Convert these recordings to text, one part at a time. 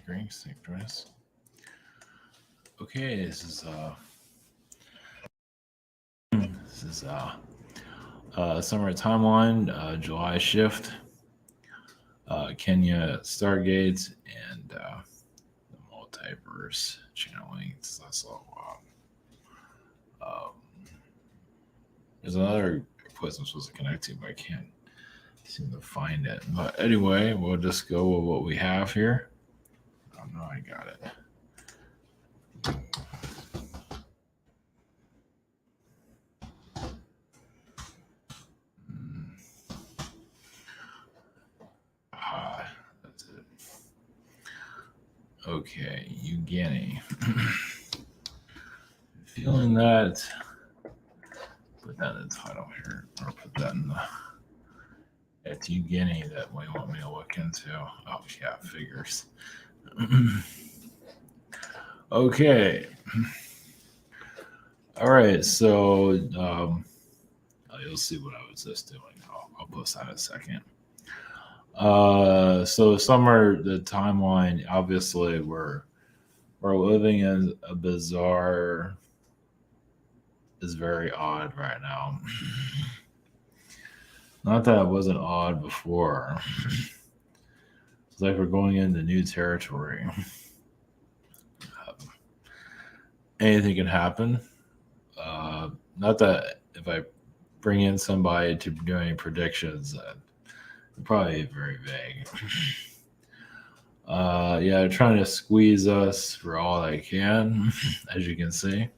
Greetings. Thanks for joining us. Okay, this is summer timeline, July shift, Kenya Stargates, and the Multiverse channeling. So um, there's another place I'm supposed to connect to, but I can't seem to find it. But anyway, we'll just go with what we have here. Oh no, I got it. That's it. Okay, Ugani. Feeling that. Put that in the title here, or put that in the. It's Ugani that we want me to look into. Oh yeah, figures. Okay. All right. So you'll see what I was just doing. I'll post that in a second. So summer, the timeline. Obviously, we're living in a bizarre. Is very odd right now. Not that it wasn't odd before. It's like we're going into new territory. Anything can happen. Not that if I bring in somebody to do any predictions, probably very vague. Yeah, they're trying to squeeze us for all they can, as you can see.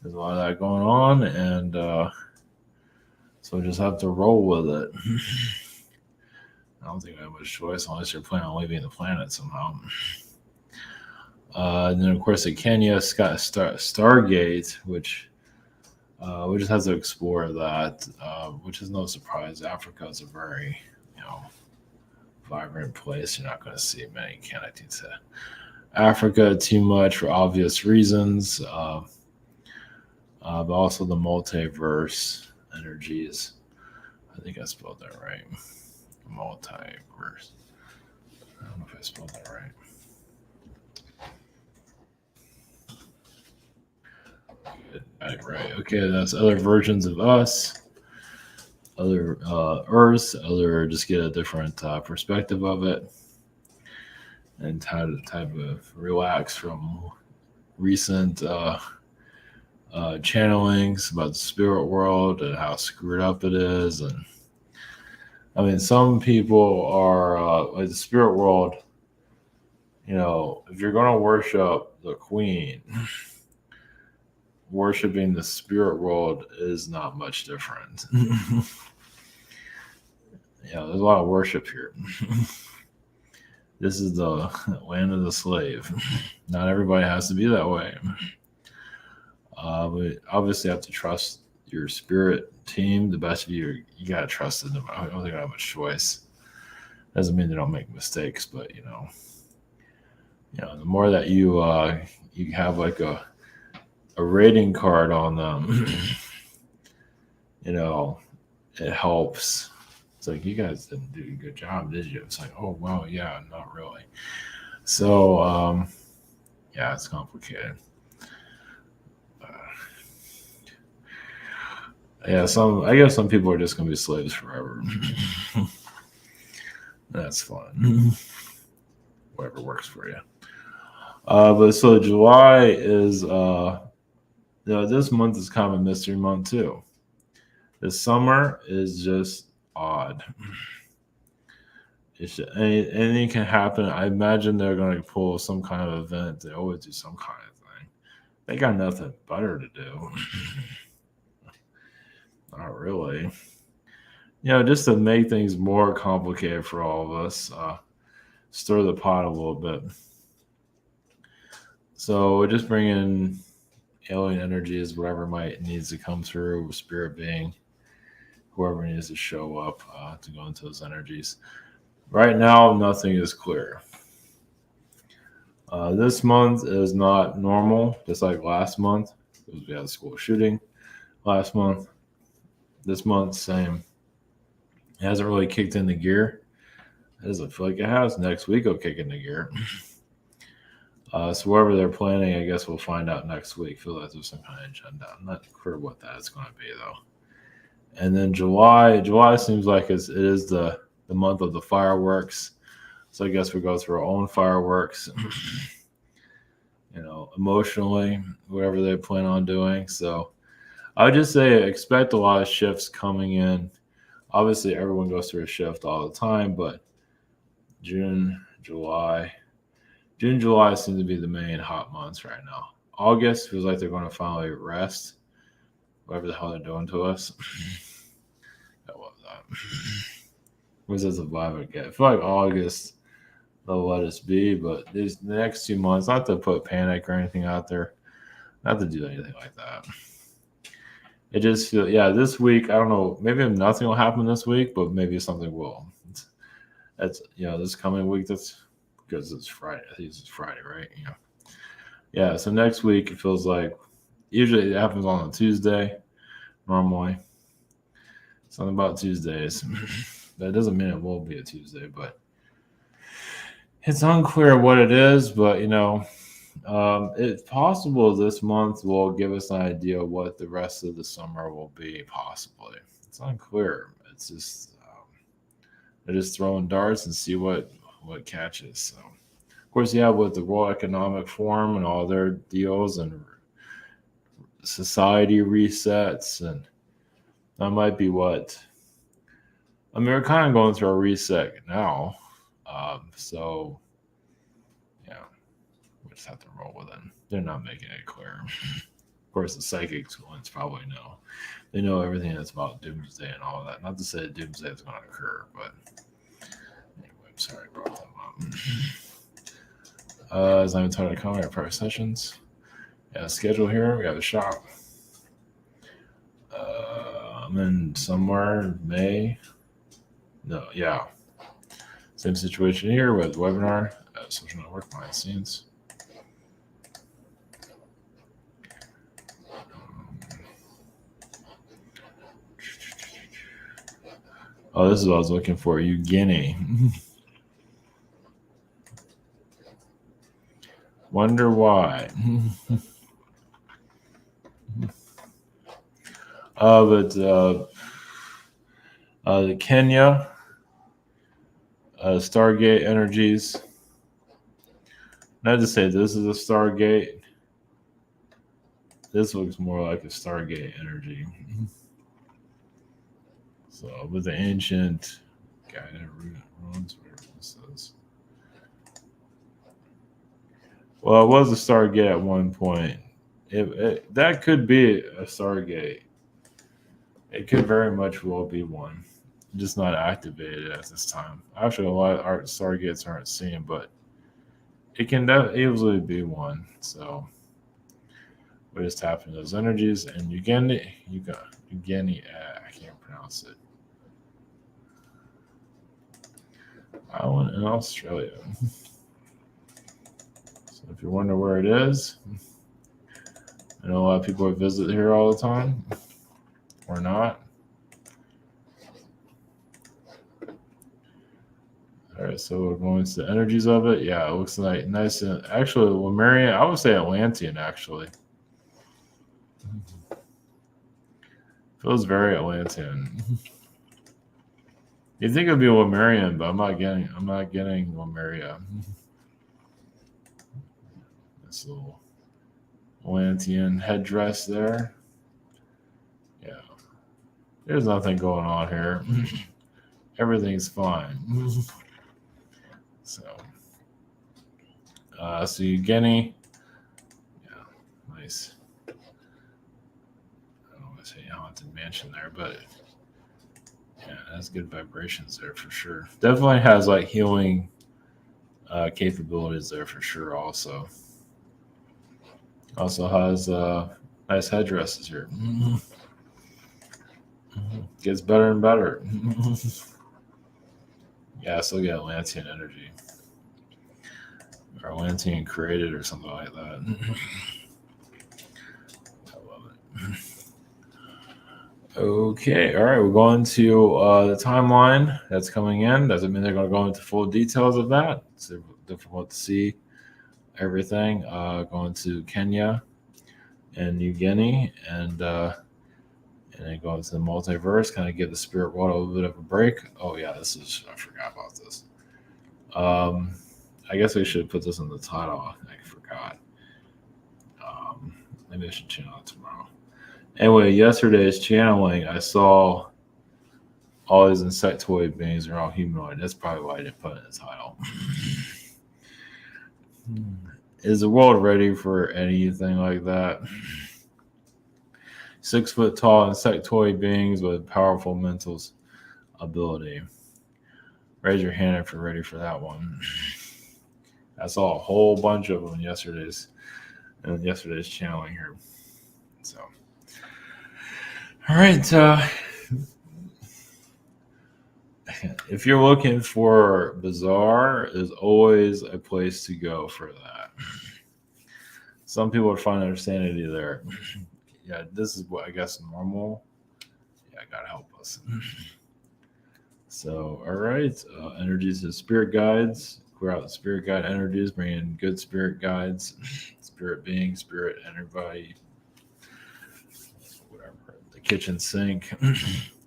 There's a lot of that going on, and so we just have to roll with it. I don't think we have much choice unless you're planning on leaving the planet somehow. And then, of course, in Kenya, Stargate, which we just have to explore that, which is no surprise. Africa is a very, vibrant place. You're not going to see many connecting to Africa too much for obvious reasons, but also the multiverse energies. I think I spelled that right. Multiverse. I don't know if I spelled that right. Right. Okay, that's other versions of us, other Earths, other just get a different perspective of it, and type of relax from recent channelings about the spirit world and how screwed up it is. And I mean, some people are like the spirit world. If you're going to worship the queen, worshiping the spirit world is not much different. There's a lot of worship here. This is the land of the slave. Not everybody has to be that way. But obviously, you have to trust your spirit team. The best of you got to trust in them. I don't think I have much choice. Doesn't mean they don't make mistakes, but the more that you have like a rating card on them, it helps. It's like, you guys didn't do a good job, did you? It's like, oh, well, yeah, not really. So, yeah, it's complicated. Yeah, I guess some people are just going to be slaves forever. That's fun. Whatever works for you. But so July is, this month is kind of a mystery month too. The summer is just odd. Anything can happen. I imagine they're going to pull some kind of event. They always do some kind of thing. They got nothing better to do. Not really. Just to make things more complicated for all of us, stir the pot a little bit. So we're just bring in alien energies, whatever needs to come through, spirit being, whoever needs to show up to go into those energies. Right now, nothing is clear. This month is not normal, just like last month, because we had a school shooting last month. This month, same. It hasn't really kicked into gear. It doesn't feel like it has. Next week, it'll kick into gear. So wherever they're planning, I guess we'll find out next week. Feel like there's some kind of agenda. I'm not clear what that's going to be though. And then July seems like it is the month of the fireworks. So I guess we go through our own fireworks, emotionally, whatever they plan on doing. So I would just say expect a lot of shifts coming in. Obviously, everyone goes through a shift all the time, but June, July, July seem to be the main hot months right now. August feels like they're going to finally rest, whatever the hell they're doing to us. I love that. Was as a vibe I get. I feel like August they'll let us be, but the next 2 months, not to put panic or anything out there, not to do anything like that. It just feels, yeah, this week, I don't know, maybe nothing will happen this week, but maybe something will. That's, this coming week, that's because it's Friday. I think it's Friday, right? Yeah, so next week, it feels like, usually it happens on a Tuesday, normally. Something about Tuesdays. That doesn't mean it will be a Tuesday, but it's unclear what it is, but it's possible this month will give us an idea of what the rest of the summer will be. Possibly, it's unclear. It's just they're just throwing darts and see what catches. So, of course, with the World Economic Forum and all their deals and society resets, and that might be what. I mean, we're kind of going through a reset now, so. We just have to roll with it. They're not making it clear. Of course, the psychics ones probably know. They know everything that's about doomsday and all of that. Not to say that doomsday is going to occur, but anyway, I'm sorry I brought them up. As I'm tired of coming, our prior sessions. Yeah, schedule here. We have a shop. I'm in somewhere May. No, yeah. Same situation here with webinar. Social network behind the scenes. Oh, this is what I was looking for. Guinea. Wonder why. But the Kenya Stargate energies. Not to say this is a Stargate. This looks more like a Stargate energy. So, with the ancient guided ruins, whatever this is. Well, it was a Stargate at one point. That could be a Stargate. It could very much well be one, just not activated at this time. Actually, a lot of art Stargates aren't seen, but it can easily be one. So we just tap into those energies, and Ugeni, I can't pronounce it. Island in Australia. So if you wonder where it is, I know a lot of people visit here all the time, or not. All right, so we're going to the energies of it. Yeah, it looks like nice. And actually, Lemurian, I would say Atlantean, actually. Feels very Atlantean. You think it'd be Lemurian, but I'm not getting Lemuria. This little Atlantean headdress there. Yeah. There's nothing going on here. Everything's fine. So Guinea. Yeah, nice. I don't want to say haunted mansion there, but yeah, it has good vibrations there for sure. Definitely has like healing capabilities there for sure. Also has nice headdresses here. Gets better and better. Yeah, I still get Atlantean energy. Or Atlantean created or something like that. I love it. Okay, all right, we're going to the timeline that's coming in. Doesn't mean they're going to go into full details of that. It's difficult to see everything. Going to Kenya and New Guinea, and then going to the multiverse, kind of give the spirit world a little bit of a break. Oh yeah, I forgot about this. Um, I guess we should put this in the title. I forgot. Um, Maybe I should channel it tomorrow. Anyway, yesterday's channeling, I saw all these insectoid beings are all humanoid. That's probably why I didn't put it in the title. Is the world ready for anything like that? 6 foot tall insectoid beings with powerful mental ability. Raise your hand if you're ready for that one. I saw a whole bunch of them yesterday's channeling here. So, all right. If you're looking for bizarre, there's always a place to go for that. Some people would find their sanity there. Yeah, this is what I guess normal. Yeah, God help us. So, all right. Energies of spirit guides. Clear out the spirit guide energies, bring in good spirit guides, spirit beings, spirit everybody, whatever. The kitchen sink,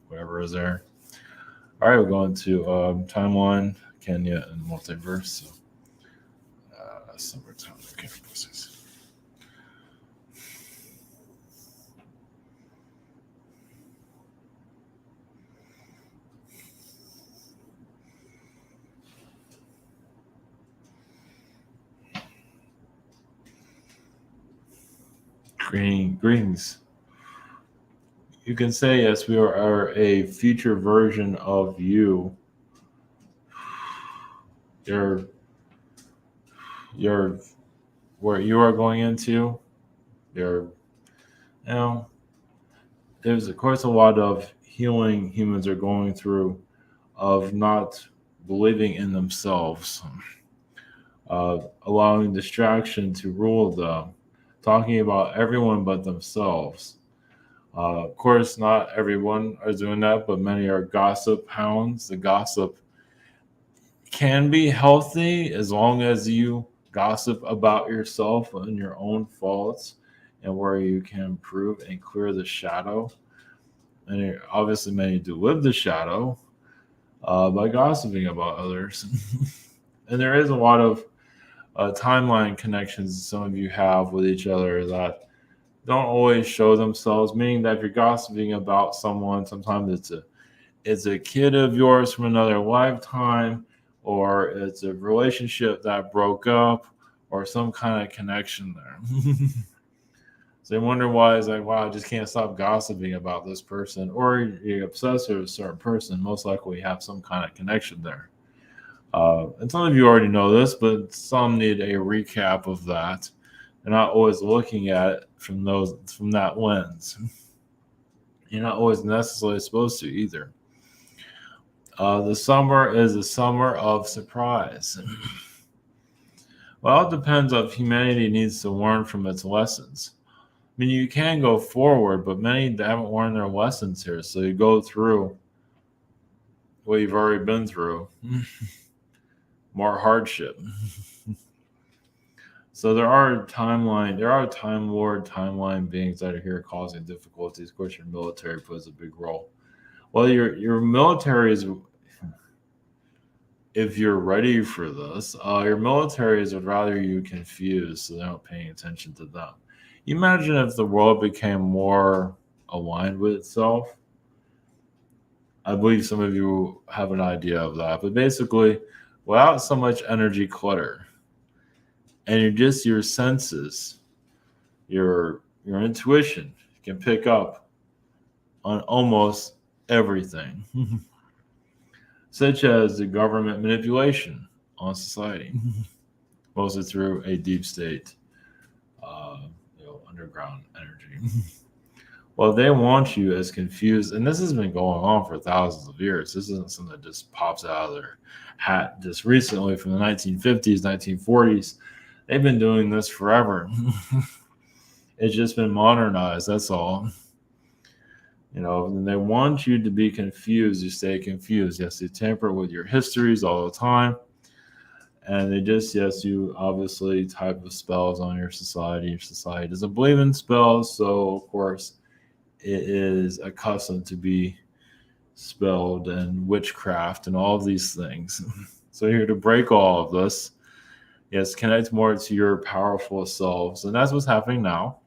whatever is there. All right, we're going to timeline, Kenya, and multiverse. So, summertime. Okay, process. Greetings. You can say yes. We are a future version of you. You're where you are going into. You're, you know, there's of course a lot of healing humans are going through of not believing in themselves, allowing distraction to rule them, talking about everyone but themselves. Of course, not everyone are doing that, but many are gossip hounds. The gossip can be healthy as long as you gossip about yourself and your own faults and where you can improve and clear the shadow. And obviously, many do live the shadow by gossiping about others. And there is a lot of timeline connections some of you have with each other that don't always show themselves. Meaning that if you're gossiping about someone, sometimes it's a kid of yours from another lifetime, or it's a relationship that broke up, or some kind of connection there. So you wonder why it's like, wow, I just can't stop gossiping about this person, or you're obsessed with a certain person. Most likely, you have some kind of connection there. And some of you already know this, but some need a recap of that. They're not always looking at it from that lens. You're not always necessarily supposed to either. The summer is a summer of surprise. Well, it depends if humanity needs to learn from its lessons. I mean, you can go forward, but many haven't learned their lessons here. So you go through what you've already been through, more hardship. So there are Time Lord, timeline beings that are here causing difficulties. Of course, your military plays a big role. Well, your military is, if you're ready for this, your militaries would rather you confused, so they're not paying attention to them. You imagine if the world became more aligned with itself. I believe some of you have an idea of that, but basically, without so much energy clutter, and you're just your senses, your intuition can pick up on almost everything, such as the government manipulation on society, mostly through a deep state, underground energy. Well, they want you as confused, and this has been going on for thousands of years. This isn't something that just pops out of their hat just recently from the 1950s, 1940s. They've been doing this forever. It's just been modernized, that's all. And they want you to be confused. You stay confused. Yes, they tamper with your histories all the time. And they just, yes, you obviously type of spells on your society. Your society doesn't believe in spells, so of course it is accustomed to be spelled and witchcraft and all of these things. So you're here to break all of this. Yes, connect more to your powerful selves, and that's what's happening now.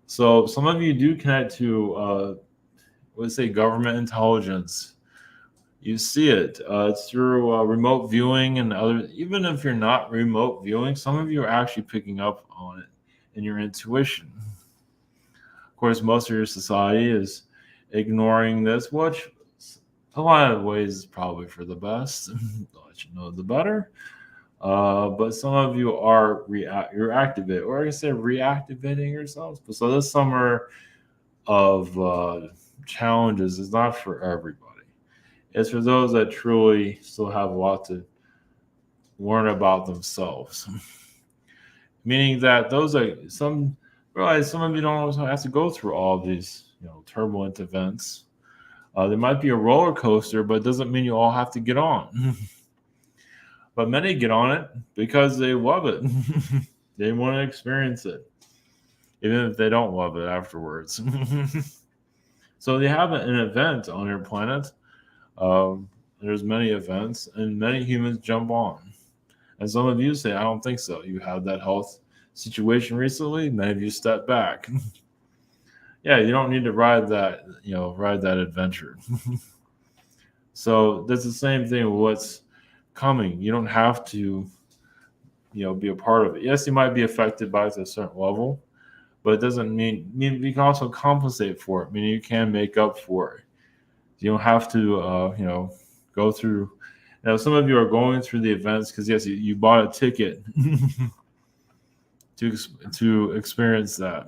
So some of you do connect to, let's say, government intelligence. You see it. It's through remote viewing and other. Even if you're not remote viewing, some of you are actually picking up on it in your intuition. Of course, most of your society is ignoring this, which a lot of ways is probably for the best. The let you know, the better. But some of you are you're activate, or I say reactivating yourselves. But so this summer of challenges is not for everybody. It's for those that truly still have a lot to learn about themselves. Meaning that those are some realize some of you don't always have to go through all of these, turbulent events. There might be a roller coaster, but it doesn't mean you all have to get on. But many get on it because they love it. They want to experience it, even if they don't love it afterwards. So they have an event on your planet. There's many events, and many humans jump on. And some of you say, I don't think so. You had that health situation recently. Many of you step back. Yeah, you don't need to ride that adventure. So that's the same thing with what's coming. You don't have to, be a part of it. Yes, you might be affected by it to a certain level, but it doesn't mean you can also compensate for it. Meaning you can make up for it. You don't have to, go through. Now, some of you are going through the events because yes, you bought a ticket to experience that.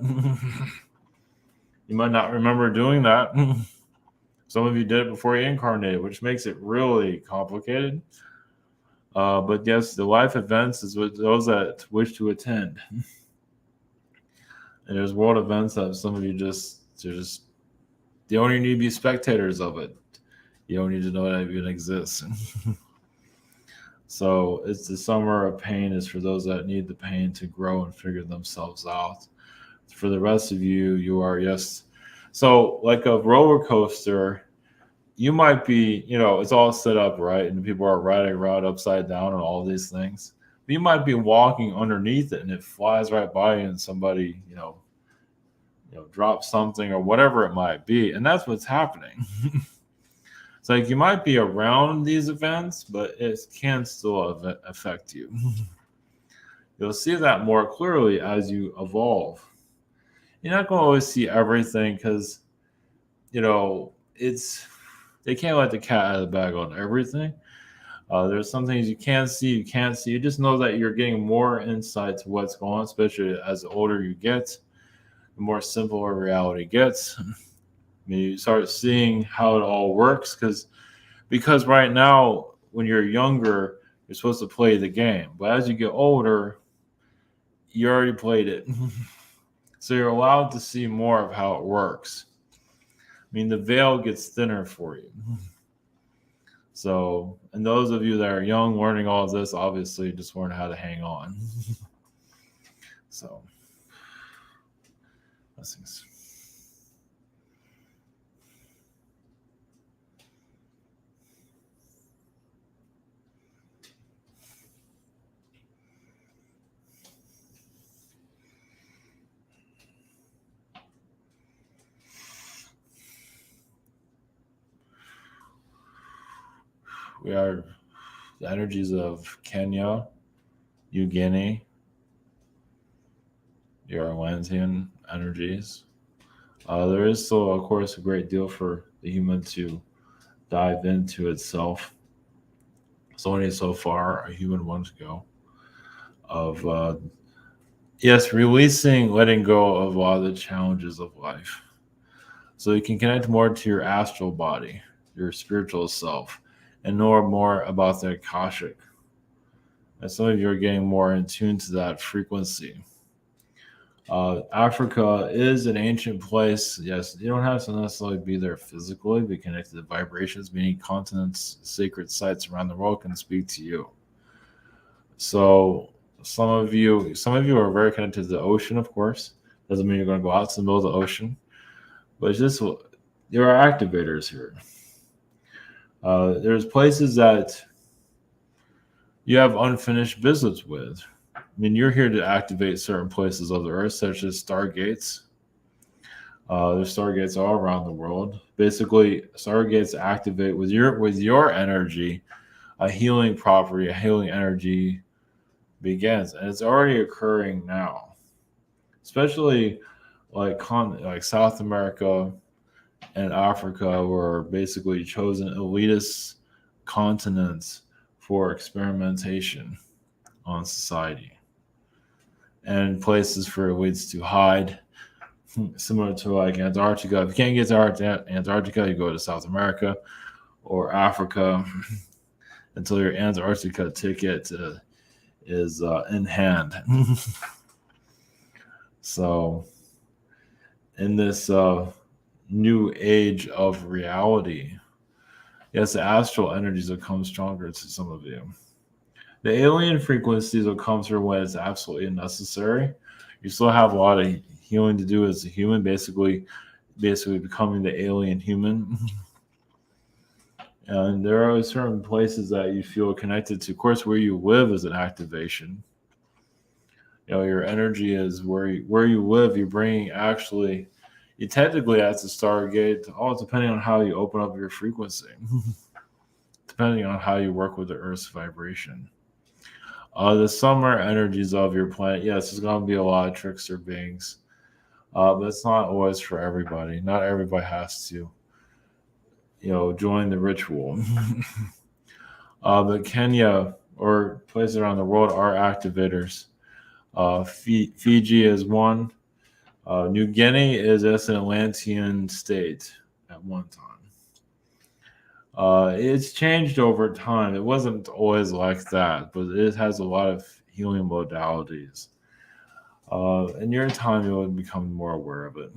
You might not remember doing that. Some of you did it before you incarnated, which makes it really complicated. But yes, the life events is what those that wish to attend. And there's world events that some of you they only need to be spectators of it. You don't need to know that it even exists. So it's the summer of pain is for those that need the pain to grow and figure themselves out. For the rest of you, you are, yes. So like a roller coaster, you might be, it's all set up, right? And people are riding around upside down and all these things. But you might be walking underneath it and it flies right by you and somebody, drops something or whatever it might be. And that's what's happening. It's like you might be around these events, but it can still affect you. You'll see that more clearly as you evolve. You're not going to always see everything because, they can't let the cat out of the bag on everything. There's some things you can see, you can't see. You just know that you're getting more insight to what's going on, especially as the older you get, the more simpler reality gets. You start seeing how it all works because right now when you're younger you're supposed to play the game, but as you get older you already played it. So you're allowed to see more of how it works. The veil gets thinner for you. So, and those of you that are young learning all of this obviously just learn how to hang on. So blessings. We are the energies of Kenya, New Guinea, the Atlantean energies. There is still, of course, a great deal for the human to dive into itself. It's only so far a human wants to go. Of yes, releasing, letting go of a lot of the challenges of life, so you can connect more to your astral body, your spiritual self, and know more about the Akashic. And some of you are getting more in tune to that frequency. Africa is an ancient place. Yes, you don't have to necessarily be there physically, be connected to vibrations. Many continents, sacred sites around the world can speak to you. So some of you are very connected to the ocean, of course. Doesn't mean you're going to go out to the middle of the ocean, but it's just there are activators here. There's places that you have unfinished business with. I mean, you're here to activate certain places of the earth, such as stargates. There's stargates all around the world. Basically, stargates activate with your energy. A healing property, a healing energy begins, and it's already occurring now. Especially like South America and Africa were basically chosen elitist continents for experimentation on society and places for elites to hide, similar to like Antarctica. If you can't get to Antarctica, you go to South America or Africa until your Antarctica ticket is in hand. So, in this new age of reality, yes, the astral energies will come stronger to some of you. The alien frequencies will come through when it's absolutely necessary. You still have a lot of healing to do as a human, basically becoming the alien human. And there are certain places that you feel connected to. Of course, where you live is an activation. Your energy is where you live. You're bringing actually, you technically that's a Stargate. All depending on how you open up your frequency, depending on how you work with the Earth's vibration. The summer energies of your planet, yes, there's going to be a lot of trickster beings, but it's not always for everybody. Not everybody has to, join the ritual. But Kenya or places around the world are activators. Fiji is one. New Guinea is as an Atlantean state at one time. It's changed over time. It wasn't always like that, but it has a lot of healing modalities. In your time, you'll become more aware of it.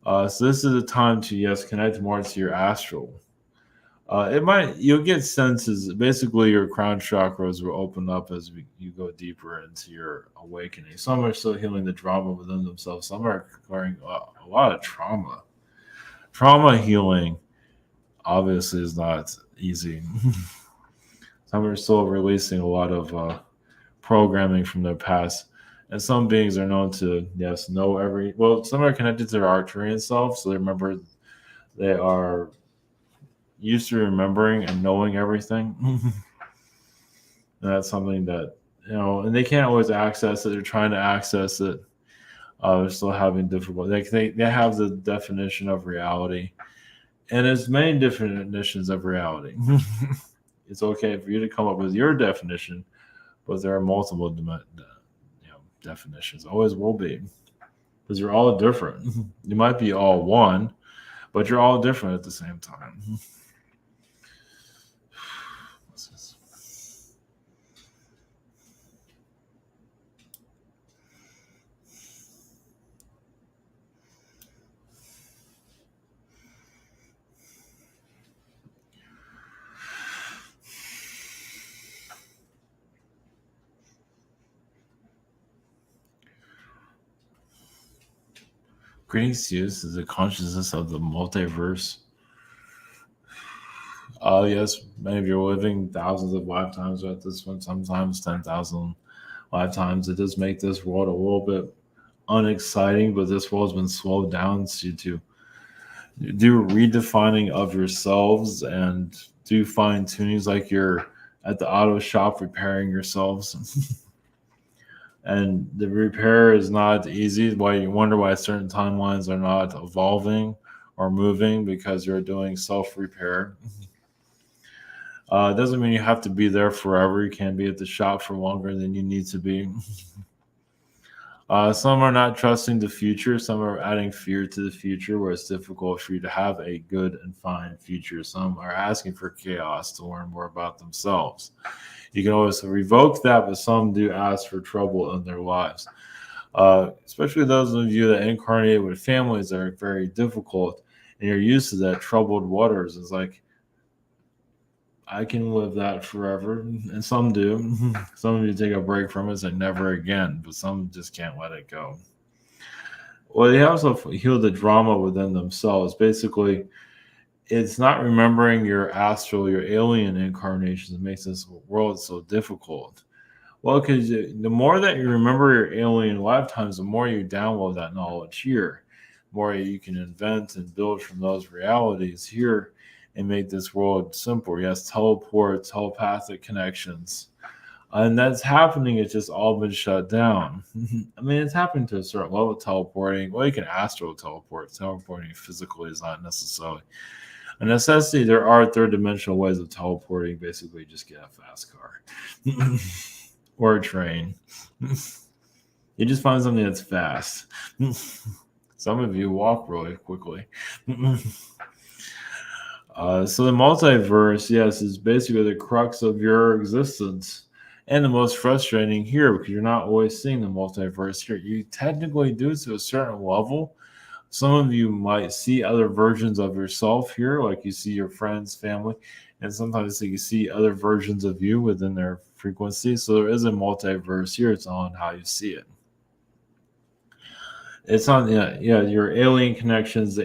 So this is a time to connect more to your astral. You'll get senses. Basically, your crown chakras will open up as you go deeper into your awakening. Some are still healing the trauma within themselves. Some are clearing a lot of trauma. Trauma healing obviously is not easy. Some are still releasing a lot of programming from their past. And some beings are known to, know every. Well, some are connected to their Arcturian self, so they are used to remembering and knowing everything. And that's something that, and they can't always access it. They're trying to access it. They're still having difficulty. They have the definition of reality. And there's many definitions of reality. It's okay for you to come up with your definition, but there are multiple definitions. Always will be. Because you're all different. You might be all one, but you're all different at the same time. Greetings to you. This is the consciousness of the multiverse. Yes, many of you are living thousands of lifetimes at this one, sometimes 10,000 lifetimes. It does make this world a little bit unexciting, but this world's been slowed down to do redefining of yourselves and do fine tunings like you're at the auto shop repairing yourselves. And the repair is not easy. Why you wonder why certain timelines are not evolving or moving because you're doing self repair. It doesn't mean you have to be there forever. You can't be at the shop for longer than you need to be. Some are not trusting the future. Some are adding fear to the future where it's difficult for you to have a good and fine future. Some are asking for chaos to learn more about themselves. You can always revoke that, but some do ask for trouble in their lives. Especially those of you that incarnate with families that are very difficult and you're used to that troubled waters. It's like, I can live that forever, and some do. Some of you take a break from it, say never again, but some just can't let it go. Well, they also heal the drama within themselves. Basically, it's not remembering your astral, your alien incarnations that makes this world so difficult. Well, because the more that you remember your alien lifetimes, the more you download that knowledge here, the more you can invent and build from those realities here and make this world simpler. Yes, teleport, telepathic connections. And that's happening. It's just all been shut down. I mean, it's happening to a certain level. Teleporting. Well, you can astral teleport. Teleporting physically is not necessarily a necessity. There are third dimensional ways of teleporting. Basically, just get a fast car or a train. You just find something that's fast. Some of you walk really quickly. So the multiverse, yes, is basically the crux of your existence. And the most frustrating here, because you're not always seeing the multiverse here. You technically do to a certain level. Some of you might see other versions of yourself here, like you see your friends, family, and sometimes you see other versions of you within their frequency. So there is a multiverse here. It's on how you see it. It's on, yeah, your alien connections.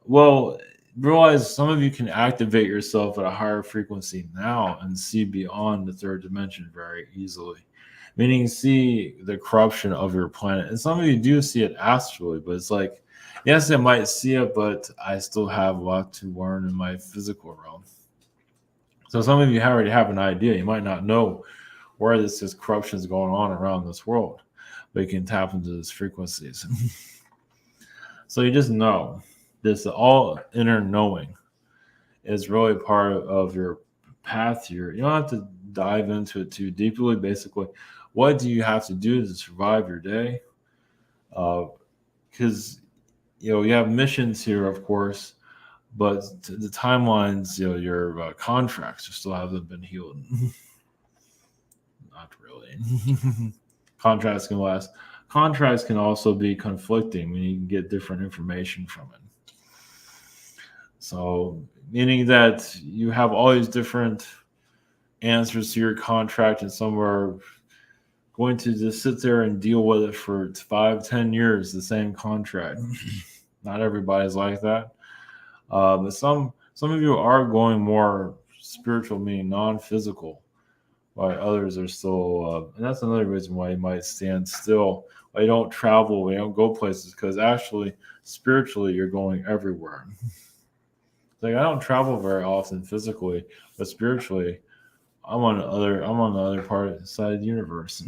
Well, realize some of you can activate yourself at a higher frequency now and see beyond the third dimension very easily, meaning see the corruption of your planet. And some of you do see it astrally, but it's like, yes, I might see it, but I still have a lot to learn in my physical realm. So some of you already have an idea. You might not know where this corruption is going on around this world, but you can tap into these frequencies. So you just know. This all inner knowing is really part of your path here. You don't have to dive into it too deeply. Basically, what do you have to do to survive your day? Because you have missions here, of course, but the timelines, your contracts still haven't been healed. Not really. Contracts can last. Contracts can also be conflicting when you can get different information from it. So, meaning that you have all these different answers to your contract, and some are going to just sit there and deal with it for 5, 10 years, the same contract. Not everybody's like that, but some of you are going more spiritual, meaning non-physical, while others are still. And that's another reason why you might stand still. Why you don't travel, why you don't go places, because actually, spiritually, you're going everywhere. Like I don't travel very often physically, but spiritually, I'm on the other side of the universe.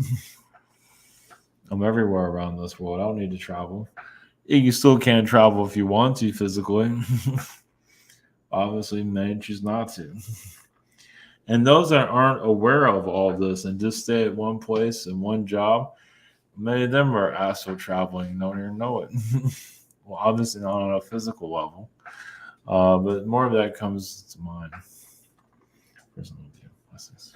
I'm everywhere around this world. I don't need to travel. You still can travel if you want to physically. Obviously, many choose not to. And those that aren't aware of all of this and just stay at one place and one job, many of them are astral traveling, don't even know it. Well, obviously not on a physical level. But more of that comes to mind. For some of you. Blessings.